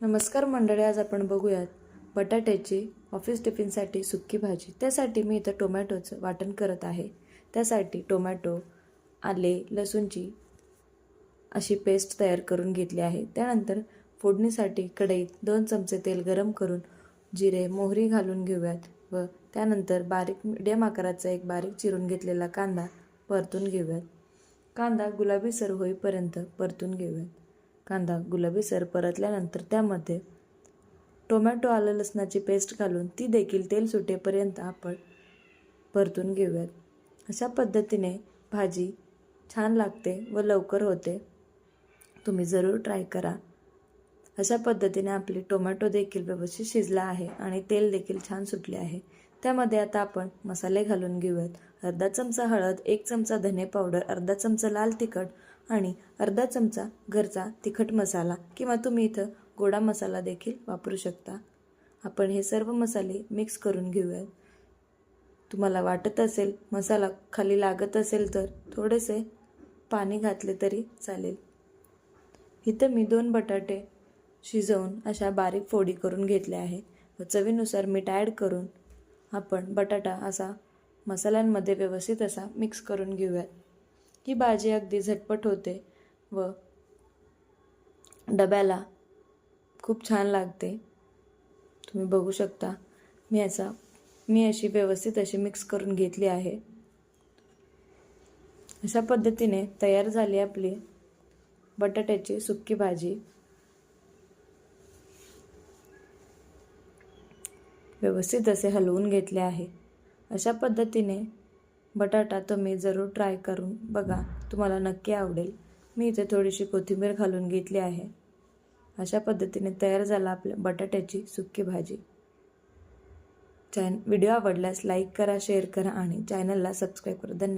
नमस्कार मंडळी, आज आपण बघूयात बटाट्याची ऑफिस टिफिनसाठी सुक्की भाजी। त्यासाठी मी इथं टोमॅटोचं वाटण करत आहे। त्यासाठी टोमॅटो, आले, लसूणची अशी पेस्ट तयार करून घेतली आहे। त्यानंतर फोडणीसाठी कढईत 2 चमचे तेल गरम करून जिरे, मोहरी घालून घेऊयात व त्यानंतर मीडियम आकाराचा एक बारीक चिरून घेतलेला कांदा परतून घेऊयात। कांदा गुलाबीसर होईपर्यंत परतून घेऊयात। कांदा गुलाबीसर परतल्यानंतर त्यामध्ये टोमॅटो, आलं, लसणाची पेस्ट घालून ती देखील तेल सुटेपर्यंत आपण परतून घेऊयात। अशा पद्धतीने भाजी छान लागते व लवकर होते। तुम्ही जरूर ट्राय करा। अशा पद्धतीने आपली टोमॅटो देखील व्यवस्थित शिजला आहे आणि तेल देखील छान सुटले आहे। त्यामध्ये आता आपण मसाले घालून घेऊयात। अर्धा चमचा हळद, 1 चमचा धने पावडर, अर्धा चमचा लाल तिखट आणि अर्धा चमचा घरचा तिखट मसाला किंवा तुम्ही इथं गोडा मसाला देखील वापरू शकता। आपण हे सर्व मसाले मिक्स करून घेऊयात। तुम्हाला वाटत असेल मसाला खाली लागत असेल तर थोडेसे पाणी घातले तरी चालेल। इथं मी 2 बटाटे शिजवून अशा बारीक फोडी करून घेतल्या आहे व चवीनुसार मीठ ॲड करून आपण बटाटा असा मसाल्यांमध्ये व्यवस्थित असा मिक्स करून घेऊयात। ही भाजी अगदी झटपट होते व डब्याला खूप छान लागते। तुम्ही बघू शकता मी अशी व्यवस्थित अशी मिक्स करून घेतली आहे। अशा पद्धतीने तयार झाली आपली बटाट्याची सुक्की भाजी। व्यवस्थित असे हलवून घेतले आहे। अशा पद्धतीने बटाटा तुम्ही जरूर ट्राय करून बघा, तुम्हाला नक्की आवडेल। मी इथे थोडीशी कोथिंबीर घालून घेतली आहे। अशा पद्धतीने तयार झाला आपल्या बटाट्याची सुक्की भाजी। व्हिडिओ आवडल्यास लाईक करा, शेअर करा आणि चॅनलला सबस्क्राईब करा। धन्यवाद।